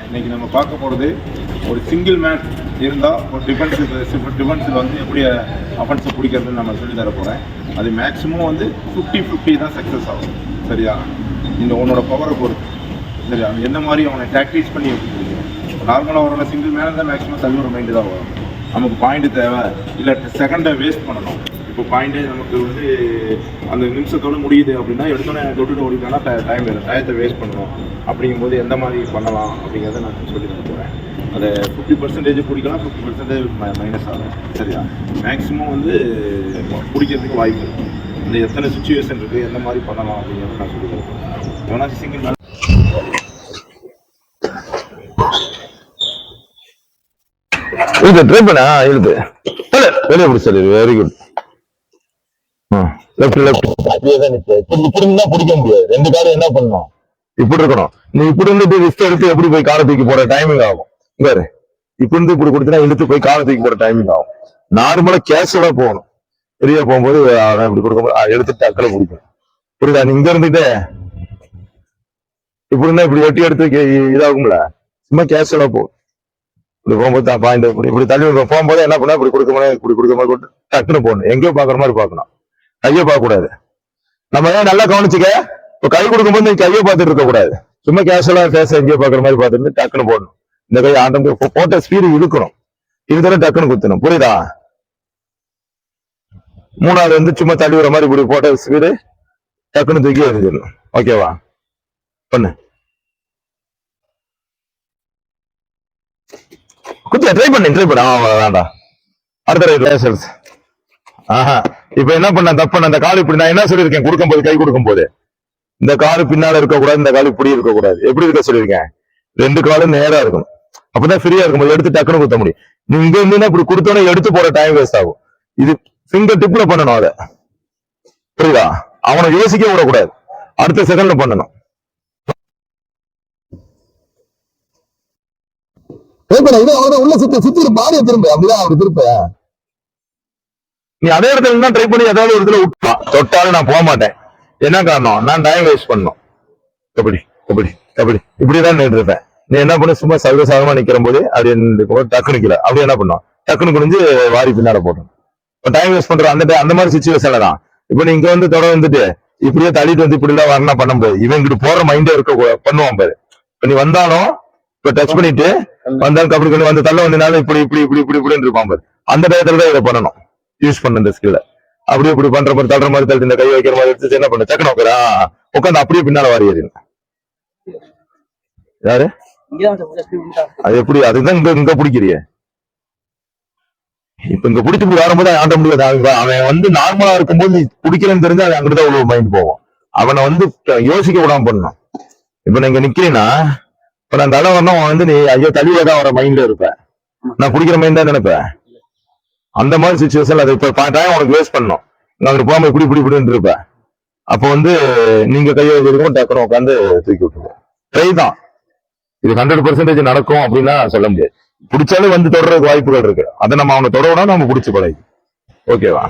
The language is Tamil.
இன்னைக்கு நம்ம பார்க்க போகிறது ஒரு சிங்கிள் மேன் இருந்தால் ஒரு டிஃபென்ஸில் வந்து எப்படி அஃபென்ஸை பிடிக்கிறதுன்னு நம்ம சொல்லி தர போகிறேன். அது மேக்ஸிமம் வந்து 50-50 தான் சக்ஸஸ் ஆகும். சரியா? இந்த உன்னோட பவரை பொறுத்து. சரியா? எந்த மாதிரி அவனை டாக்டிஸ் பண்ணி எப்படி பிடிக்கும். நார்மலாக அவரோட சிங்கிள் மேன் தான் மேக்ஸிமம் தள்ளுற மைண்டு தான் வரும். நமக்கு பாயிண்ட் தேவை இல்லை, செகண்டை வேஸ்ட் பண்ணணும். இப்போ பாயிண்ட்டு நமக்கு வந்து அந்த நிமிஷத்தோடு முடியுது அப்படின்னா எடுத்தோன்னே தொட்டுட்டு ஓடிட்டோன்னா டயத்தை வேஸ்ட் பண்ணணும். அப்படிங்கும்போது எந்த மாதிரி பண்ணலாம் அப்படிங்கிறத நான் சொல்லி தரப்போகிறேன். அதை 50% பிடிக்கலாம், 50% மைனஸ் ஆகும். சரியா? மேக்ஸிமம் வந்து பிடிக்கிறதுக்கு வாய்ப்பு இருக்குது. இந்த எத்தனை சுச்சுவேஷன் இருக்குது, எந்த மாதிரி பண்ணலாம் அப்படிங்கிறத நான் சொல்லி தரப்போகிறேன். எவனாச்சும் சிங்கிள் ட்ரை பண்ண இழுத்து வெளியே பிடிச்சது. Very good. லெஃப்ட் லெஃப்ட் அப்படியே தான் இப்படி இருந்தா பிடிக்க முடியாது. ரெண்டு காலம் என்ன பண்ணணும், இப்படி இருக்கணும். நீ இப்படி இருந்துட்டு ரிஸ்க் எடுத்து எப்படி போய் காலை தூக்கி போற டைமிங் ஆகும். வேறு இப்படி இருந்து இப்படி கொடுத்தா இழுத்து போய் காலை தூக்கி போற டைமிங் ஆகும். நார்மலா கேஷோட போகணும். வெளியே போகும்போது இப்படி கொடுக்கும்போது எடுத்து டக்குல பிடிக்கும். புரியுதா? நீ இங்க இருந்துட்டு இப்படி இருந்தா இப்படி வெட்டி எடுத்து இதாகும்ல. சும்மா கேஷோட போகும். இப்படி போகும்போது பாயிண்ட் இப்படி தள்ளி போகும்போது என்ன பண்ணா இப்படி கொடுக்க மாதிரி இப்படி கொடுக்க மாதிரி கொடுத்து டக்குன்னு போகணும். எங்கேயோ பாக்குற மாதிரி பார்க்கணும். கையை பார்க்க கூடாது. நம்ம ஏன் நல்லா கவனிச்சுக்க. இப்போ கை கொடுக்கும்போது நீ கையை பார்த்துட்டு இருக்க கூடாது. சும்மா கேஷுவலா பேச எங்கேயோ பாக்குற மாதிரி பார்த்துட்டு டக்குன்னு போடணும். இந்த கை ஆட்டம் போட்ட ஸ்பீடு இழுக்கணும். இதுதானே டக்குன்னு குத்தணும். புரியுதா? மூணாவது வந்து சும்மா தள்ளி வர மாதிரி இப்படி போட்ட ஸ்பீடு டக்குன்னு தூக்கி எரிஞ்சிடணும். ஓகேவா? பண்ணு. குத்தியா ட்ரை பண்ணு. வேண்டாம். அடுத்த ஆஹா இப்ப என்ன பண்ண தப்பு பண்ண. அந்த கால் இப்படி நான் என்ன சொல்லியிருக்கேன், கொடுக்கும்போது கை கொடுக்கும்போது இந்த காலு பின்னால இருக்கக்கூடாது, இந்த காலு இப்படி இருக்கக்கூடாது. எப்படி இருக்க சொல்லியிருக்கேன், ரெண்டு காலும் நேரா இருக்கணும். அப்பதான் ஃப்ரீயா இருக்கும்போது எடுத்து டக்குன்னு குத்த முடியும். நீ இங்க இருந்தீங்கன்னா இப்படி கொடுத்தோன்னே எடுத்து போற டைம் வேஸ்ட் ஆகும். இது ஃபிங்கர் டிப்ல பண்ணணும். அதை புரியுதா? அவனை யோசிக்க விடக்கூடாது. அடுத்த செகண்ட்ல பண்ணணும். உள்ள சுத்தி பாடிய திரும்ப அப்படிதான் அவரு திருப்ப நீ அதே இடத்துல தான் ட்ரை பண்ணி ஏதாவது ஒரு இடத்துல விட்டுலாம். தொட்டாலும் நான் போக மாட்டேன். என்ன காரணம், நான் டைம் வேஸ்ட் பண்ணணும். கபடி கபடி கபடி இப்படிதான் நின்று இருப்பேன். நீ என்ன பண்ண, சும்மா சர்வசாதமா நிக்கிற போது அப்படி டக்கு நிக்கல. அப்படி என்ன பண்ணும், டக்குனு குனிஞ்சு வாரி பின்னால போட்டோம். இப்போ டைம் வேஸ்ட் பண்ற அந்த மாதிரி சுச்சுவேஷன்ல தான். இப்போ நீ இங்க வந்து தொட வந்துட்டு இப்படியே தள்ளிட்டு வந்து இப்படி எல்லாம் வரணும் பண்ண முடியாது. இவன் இங்கிட்டு போற மைண்டே இருக்க பண்ணுவான் பாரு. இப்ப நீ வந்தாலும் இப்ப டச் பண்ணிட்டு வந்தாலும் கபடி பண்ணி வந்து தள்ள வந்தனாலும் இப்படி இப்படி இப்படி இப்படி இப்படின்னு இருப்பான் பாரு. அந்த டயத்துல தான் இதை பண்ணணும். யூஸ் பண்ண இந்த ஸ்கில்ல அப்படியே இப்படி பண்ற மாதிரி தள்ளுற மாதிரி தள்ளி இந்த கை வைக்கிற மாதிரி எடுத்து என்ன பண்ண டக்குனு வைக்கிறா உட்காந்து அப்படியே பின்னால வாரி ஏறின யாரு அது எப்படி அதுதான் இங்க பிடிக்கிறிய. இப்ப இங்க பிடிச்சி வரும்போது ஆட்ட முடியாது. அவன் வந்து நார்மலா இருக்கும்போது நீ பிடிக்கிறேன்னு தெரிஞ்சு அது அங்கிட்டுதான் அவ்வளவு மைண்ட் போகும். அவனை வந்து யோசிக்க விடாம பண்ணணும். இப்ப நீங்க நிக்கிறீன்னா இப்ப நான் தலை வரணும் வந்து நீ ஐயோ தள்ளியதான் வர மைண்ட்ல இருப்பேன். நான் பிடிக்கிற மைண்ட் தான் நினைப்பேன். அந்த மாதிரி சுச்சுவேஷன் அதை இப்ப டைம் உனக்கு வேஸ்ட் பண்ணணும். அங்கிட்டு போகாம இப்படி இப்படி இப்படின்னு இருப்பேன். அப்போ வந்து நீங்க கையை வச்சிருக்கோம் டக்குனு உட்காந்து தூக்கி விட்டுருவோம். ட்ரை தான் இது 100% நடக்கும் அப்படின்னா சொல்ல முடியாது. பிடிச்சாலும் வந்து தொடர்றதுக்கு வாய்ப்புகள் இருக்கு. அதை நம்ம அவனை தொடரணும், நம்ம பிடிச்சி பழகி. ஓகேவா?